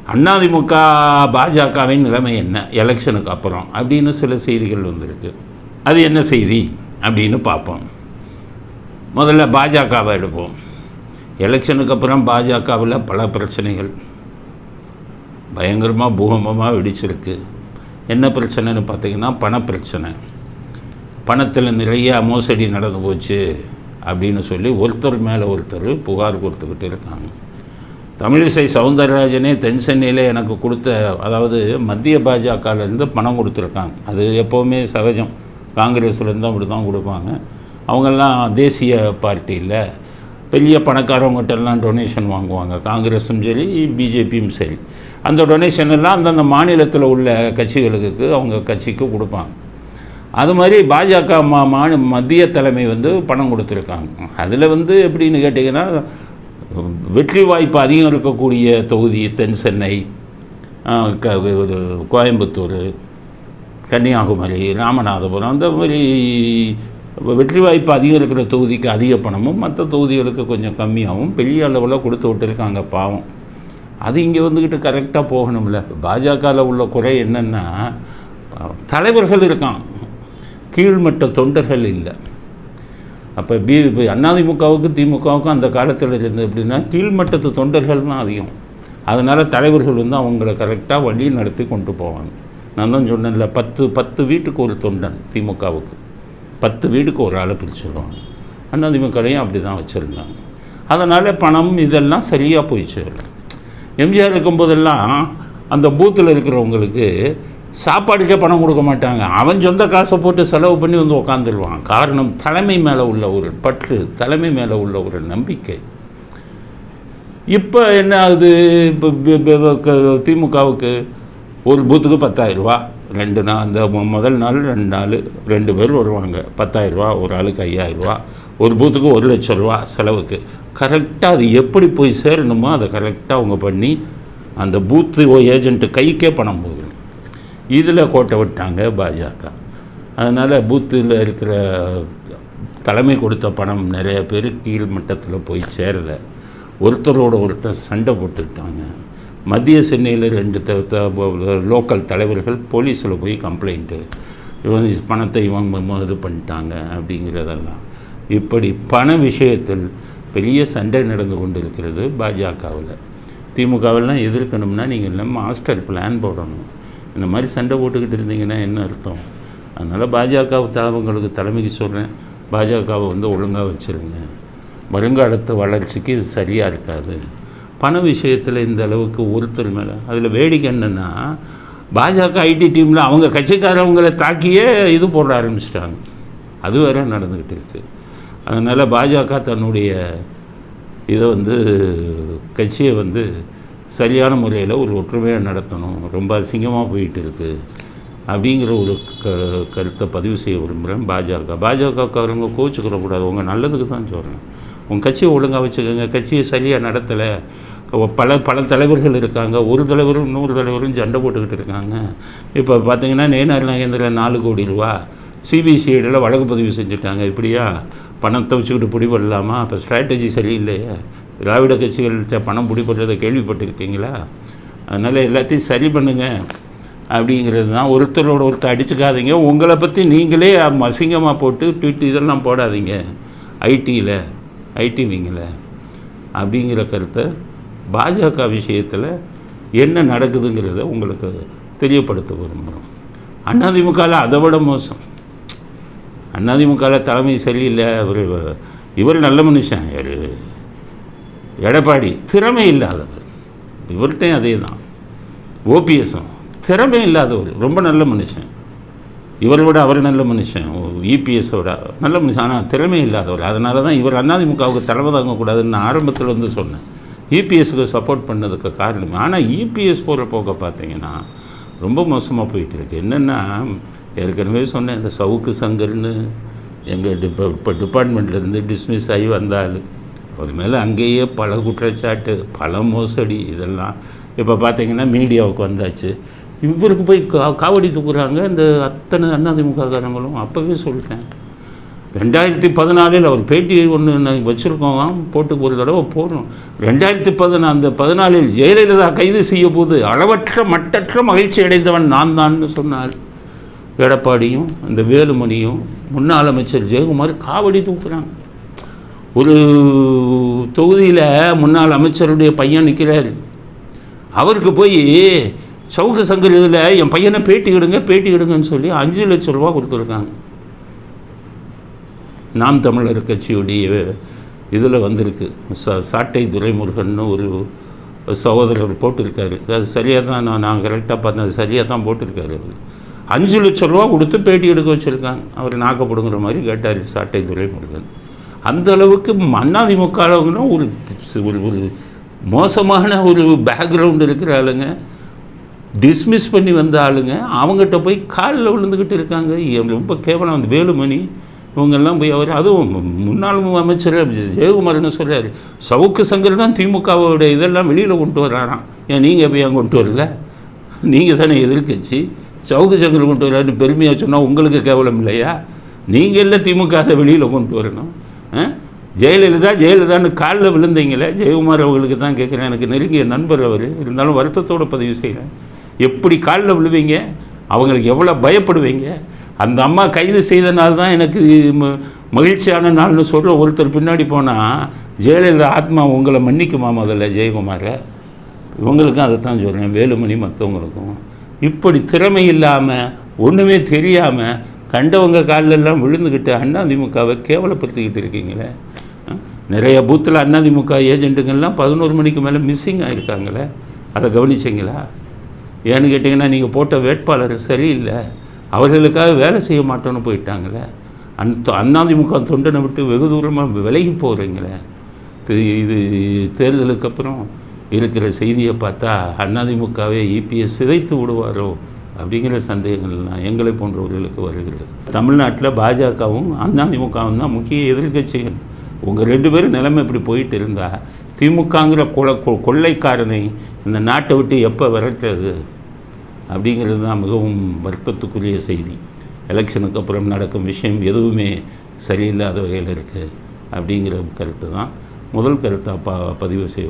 அதிமுக பாஜகவின் நிலைமை என்ன எலெக்ஷனுக்கு அப்புறம் அப்படின்னு சில செய்திகள் வந்திருக்கு. அது என்ன செய்தி அப்படின்னு பார்ப்போம். முதல்ல பாஜகவை எடுப்போம். எலெக்ஷனுக்கு அப்புறம் பாஜகவில் பல பிரச்சனைகள் பயங்கரமாக பூகம்பமாக வெடிச்சிருக்கு. என்ன பிரச்சனைன்னு பார்த்தீங்கன்னா பணப்பிரச்சனை. பணத்தில் நிறைய மோசடி நடந்து போச்சு அப்படின்னு சொல்லி ஒருத்தர் மேலே ஒருத்தர் புகார் கொடுத்துக்கிட்டு இருக்காங்க. தமிழிசை சவுந்தரராஜனே தென் சென்னையில் எனக்கு கொடுத்த, அதாவது மத்திய பாஜகலேருந்து பணம் கொடுத்துருக்காங்க. அது எப்போவுமே சகஜம், காங்கிரஸ்லேருந்து அப்படி தான் கொடுப்பாங்க. அவங்கெல்லாம் தேசிய பார்ட்டியில் பெரிய பணக்காரவங்ககிட்டெல்லாம் டொனேஷன் வாங்குவாங்க, காங்கிரஸும் சரி பிஜேபியும் சரி. அந்த டொனேஷன் எல்லாம் அந்தந்த மாநிலத்தில் உள்ள கட்சிகளுக்கு அவங்க கட்சிக்கு கொடுப்பாங்க. அது மாதிரி பாஜக மத்திய தலைமை பணம் கொடுத்துருக்காங்க. அதில் எப்படின்னு கேட்டிங்கன்னா, வெற்றி வாய்ப்பு அதிகம் இருக்கக்கூடிய தொகுதி தென் சென்னை, கோயம்புத்தூர், கன்னியாகுமரி, ராமநாதபுரம், அந்த மாதிரி வெற்றி வாய்ப்பு அதிகம் இருக்கிற தொகுதிக்கு அதிக பணமும் மற்ற தொகுதிகளுக்கு கொஞ்சம் கம்மியாகவும் பெரிய அளவில் கொடுத்து விட்டுருக்காங்க. பாவம், அது இங்கே வந்துக்கிட்டு கரெக்டாக போகணும்ல. பாஜகவில் உள்ள குறை என்னென்னா, தலைவர்கள் இருக்கான், கீழ்மட்ட தொண்டர்கள் இல்லை. அப்போ அதிமுகவுக்கு திமுகவுக்கும் அந்த காலத்தில் இருந்து எப்படின்னா கீழ்மட்டத்து தொண்டர்கள் தான் அதிகம். அதனால் தலைவர்கள் அவங்கள கரெக்டாக வழி நடத்தி கொண்டு போவாங்க. நான் தான் சொன்னேன்ல, 10 வீட்டுக்கு ஒரு தொண்டன். திமுகவுக்கு 10 வீட்டுக்கு ஒரு ஆளை பிரிச்சுடுவாங்க. அதிமுகலையும் அப்படி தான் வச்சுருந்தாங்க. அதனால் பணம் இதெல்லாம் சரியாக போயிடுச்சு. எம்ஜிஆர் இருக்கும்போதெல்லாம் அந்த பூத்தில் இருக்கிறவங்களுக்கு சாப்பாடுக்கே பணம் கொடுக்க மாட்டாங்க. அவன் சொந்த காசை போட்டு செலவு பண்ணி உட்காந்துருவான். காரணம், தலைமை மேலே உள்ள ஒரு பற்று, தலைமை மேலே உள்ள ஒரு நம்பிக்கை. இப்போ என்ன ஆகுது, இப்போ திமுகவுக்கு ஒரு பூத்துக்கு 10,000 ரூபா, 2 நாள், அந்த முதல் நாள் 2 நாள் 2 பேர் வருவாங்க. 10,000 ரூபா, ஒரு ஆளுக்கு 5,000 ரூபா, ஒரு பூத்துக்கு 1,00,000 ரூபா செலவுக்கு. கரெக்டாக அது எப்படி போய் சேரணுமோ அதை கரெக்டாக அவங்க பண்ணி அந்த பூத்து ஏஜென்ட்டு கைக்கே பணம் போயிடும். இதில் கோட்டை விட்டாங்க பாஜக. அதனால் பூத்தில் இருக்கிற தலைமை கொடுத்த பணம் நிறைய பேர் கீழ் மட்டத்தில் போய் சேரலை. ஒருத்தரோட ஒருத்தர் சண்டை போட்டுக்கிட்டாங்க. மத்திய சென்னையில் 2 லோக்கல் தலைவர்கள் போலீஸில் போய் கம்ப்ளைண்ட்டு, இவங்க பணத்தை இவங்க இது பண்ணிட்டாங்க அப்படிங்கிறதெல்லாம். இப்படி பண விஷயத்தில் பெரிய சண்டை நடந்து கொண்டு இருக்கிறது பாஜகவில். திமுகவெல்லாம் எதிர்க்கணும்னா நீங்கள் எல்லாம் மாஸ்டர் பிளான் போடணும். இந்த மாதிரி சண்டை போட்டுக்கிட்டு இருந்தீங்கன்னா என்ன அர்த்தம்? அதனால் பாஜக தலைவங்களுக்கு தலைமைக்கு சொல்கிறேன், பாஜகவை ஒழுங்காக வச்சுருங்க. வருங்காலத்து வளர்ச்சிக்கு இது சரியாக இருக்காது. பண விஷயத்தில் இந்த அளவுக்கு ஒருத்தர் மேலே. அதில் வேடிக்கை என்னென்னா, பாஜக ஐடி டீமில் அவங்க கட்சிக்காரவங்களை தாக்கியே இது போட ஆரம்பிச்சிட்டாங்க. அது வேறு நடந்துக்கிட்டு இருக்குது. அதனால் பாஜக தன்னுடைய இதை கட்சியை சரியான முறையில் ஒரு ஒற்றுமையாக நடத்தணும். ரொம்ப அசிங்கமாக போயிட்டு இருக்குது அப்படிங்கிற ஒரு கருத்தை பதிவு செய்ய விரும்புகிறேன். பாஜகக்காரங்க கோச்சுக்கிறக்கூடாது. உங்கள் நல்லதுக்கு தான் சொல்கிறேன். உங்கள் கட்சியை ஒழுங்காக வச்சுக்கோங்க. கட்சியை சரியாக நடத்தலை. பல தலைவர்கள் இருக்காங்க. ஒரு தலைவரும் இன்னொரு தலைவரும் சண்டை போட்டுக்கிட்டு இருக்காங்க. இப்போ பார்த்தீங்கன்னா நேனார் நாகேந்திரன் 4 கோடி ரூபா சிபிசிஐடியில் வழக்கு பதிவு செஞ்சுட்டாங்க. இப்படியா பணத்தை வச்சுக்கிட்டு பிடிபடலாமா? அப்போ ஸ்ட்ராட்டஜி சரியில்லையே. திராவிட கட்சிகள்கிட்ட பணம் பிடிபடுறதை கேள்விப்பட்டிருக்கீங்களா? அதனால் எல்லாத்தையும் சரி பண்ணுங்கள் அப்படிங்கிறது தான். ஒருத்தரோட ஒருத்தர் அடிச்சுக்காதீங்க. உங்களை பற்றி நீங்களே அசிங்கமாக போட்டு ட்வீட் இதெல்லாம் போடாதீங்க ஐடி விங்கில் அப்படிங்கிற கருத்தை பாஜக விஷயத்தில் என்ன நடக்குதுங்கிறத உங்களுக்கு தெரியப்படுத்த விரும்புகிறோம். அதிமுகவில் அதை விட மோசம். அதிமுகவில் தலைமை சரியில்லை. இவர் நல்ல மனுஷன், எடப்பாடி திறமை இல்லாதவர். இவர்கிட்டையும் அதே தான். ஓபிஎஸும் திறமை இல்லாதவர், ரொம்ப நல்ல மனுஷன். இவரை விட அவர் நல்ல மனுஷன், இபிஎஸோட நல்ல மனுஷன், ஆனால் திறமை இல்லாதவர். அதனால தான் இவர் அதிமுகவுக்கு தலைமை தாங்கக்கூடாதுன்னு ஆரம்பத்தில் சொன்னேன். இபிஎஸ்க்கு சப்போர்ட் பண்ணதுக்கு காரணம். ஆனால் இபிஎஸ் போகிற போக்க பார்த்தீங்கன்னா ரொம்ப மோசமாக போயிட்டுருக்கு. என்னென்னா, ஏற்கனவே சொன்னேன், இந்த சவுக்கு சங்கர்னு எங்கள் இப்போ டிபார்ட்மெண்ட்லேருந்து டிஸ்மிஸ் ஆகி வந்தாள். அவர் மேலே அங்கேயே பல குற்றச்சாட்டு, பல மோசடி, இதெல்லாம் இப்போ பார்த்தீங்கன்னா மீடியாவுக்கு வந்தாச்சு. இவருக்கு போய் காவடி தூக்குறாங்க இந்த அத்தனை அதிமுககாரங்களும். அப்போவே சொல்லிட்டேன், 2014 அவர் பேட்டி ஒன்று வச்சுருக்கோம், போட்டு ஒரு தடவை போடணும். 2014 ஜெயலலிதா கைது செய்ய போது அளவற்ற மட்டற்ற மகிழ்ச்சி அடைந்தவன் நான் தான்னு சொன்னார். எடப்பாடியும் அந்த வேலுமணியும் முன்னாள் அமைச்சர் ஜெயக்குமார் காவடி தூக்குறாங்க. ஒரு தொகுதியில் முன்னாள் அமைச்சருடைய பையன் நிற்கிறார். அவருக்கு போய் சவுக்கு சங்கர் இதில் என் பையனை பேட்டி எடுங்கன்னு சொல்லி 5 லட்சம் ரூபா கொடுத்துருக்காங்க. நாம் தமிழர் கட்சியுடைய இதில் வந்திருக்கு. சாட்டை துரைமுருகன்னு ஒரு சகோதரர் போட்டிருக்காரு. அது சரியாக தான், நான் கரெக்டாக பார்த்தேன், அது சரியாக தான் போட்டிருக்காரு. அவர் 5 லட்சம் ரூபா கொடுத்து பேட்டி எடுக்க வச்சுருக்காங்க. அவர் நாக்கப்படுங்கிற மாதிரி கேட்டார் சாட்டை துரைமுருகன். அந்த அளவுக்கு அதிமுகவுன்னா ஒரு ஒரு மோசமான ஒரு பேக்ரவுண்டு இருக்கிற ஆளுங்க, டிஸ்மிஸ் பண்ணி வந்த ஆளுங்க, அவங்ககிட்ட போய் காலில் விழுந்துக்கிட்டு இருக்காங்க. ரொம்ப கேவலம். அந்த வேலுமணி இவங்கெல்லாம் போய் அவர், அதுவும் முன்னாள் அமைச்சர் ஜெயக்குமார்னு சொல்கிறார், சவுக்கு சங்கர் தான் திமுகவோட இதெல்லாம் வெளியில் கொண்டு வர்றாராம். ஏன் நீங்கள் போய் அங்கே கொண்டு வரல? நீங்கள் தானே எதிர்க்கட்சி. சவுக்கு சங்கர் கொண்டு வர்றாருன்னு பெருமையாக சொன்னால் உங்களுக்கு கேவலம் இல்லையா? நீங்கள் இல்லை திமுக அதை வெளியில் கொண்டு வரணும். ஜெயலலிதான்னு காலில் விழுந்தீங்களே. ஜெயக்குமார் அவங்களுக்கு தான் கேட்குறேன், எனக்கு நெருங்கிய நண்பர் அவர், இருந்தாலும் வருத்தத்தோடு பதிவு செய்கிறேன். எப்படி காலில் விழுவீங்க? அவங்களுக்கு எவ்வளோ பயப்படுவீங்க? அந்த அம்மா கைது செய்தனால தான் எனக்கு மகிழ்ச்சியான நாள்னு சொல்கிற ஒருத்தர் பின்னாடி போனால் ஜெயலலிதா ஆத்மா உங்களை மன்னிக்குமா? முதல்ல ஜெயக்குமாரை இவங்களுக்கும் அதை தான் சொல்கிறேன், வேலுமணி மற்றவங்களுக்கும். இப்படி திறமை இல்லாமல் ஒன்றுமே தெரியாமல் கண்டவங்க காலிலெல்லாம் விழுந்துக்கிட்டு அதிமுகவை கேவலப்படுத்திக்கிட்டு இருக்கீங்களே. நிறைய பூத்தில் அதிமுக ஏஜென்ட்டுங்கள்லாம் 11 மணிக்கு மேலே மிஸ்ஸிங் ஆகிருக்காங்களே. அதை கவனிச்சிங்களா? ஏன்னு கேட்டிங்கன்னா, நீங்கள் போட்ட வேட்பாளர் சரியில்லை, அவர்களுக்காக வேலை செய்ய மாட்டோன்னு போயிட்டாங்களே. அதிமுக தொண்டனை விட்டு வெகு தூரமாக விலகி போகிறீங்களே. இது தேர்தலுக்கு அப்புறம் இருக்கிற செய்தியை பார்த்தா அதிமுகவே இபிஎஸ் சிதைத்து விடுவாரோ அப்படிங்கிற சந்தேகங்கள்லாம் எங்களை போன்றவர்களுக்கு வருகிறது. தமிழ்நாட்டில் பாஜகவும் அதிமுகவும் தான் முக்கிய எதிர்க்கட்சிகள். உங்கள் 2 பேரும் நிலைமை இப்படி போயிட்டு இருந்தால் திமுகங்கிற கொள்ளைக்காரனை இந்த நாட்டை விட்டு எப்போ விரட்டுறது அப்படிங்கிறது தான் மிகவும் வருத்தத்துக்குரிய செய்தி. எலெக்ஷனுக்கு அப்புறம் நடக்கும் விஷயம் எதுவுமே சரியில்லாத வகையில் இருக்குது அப்படிங்கிற கருத்து தான் முதல் கருத்தாக பதிவு செய்ய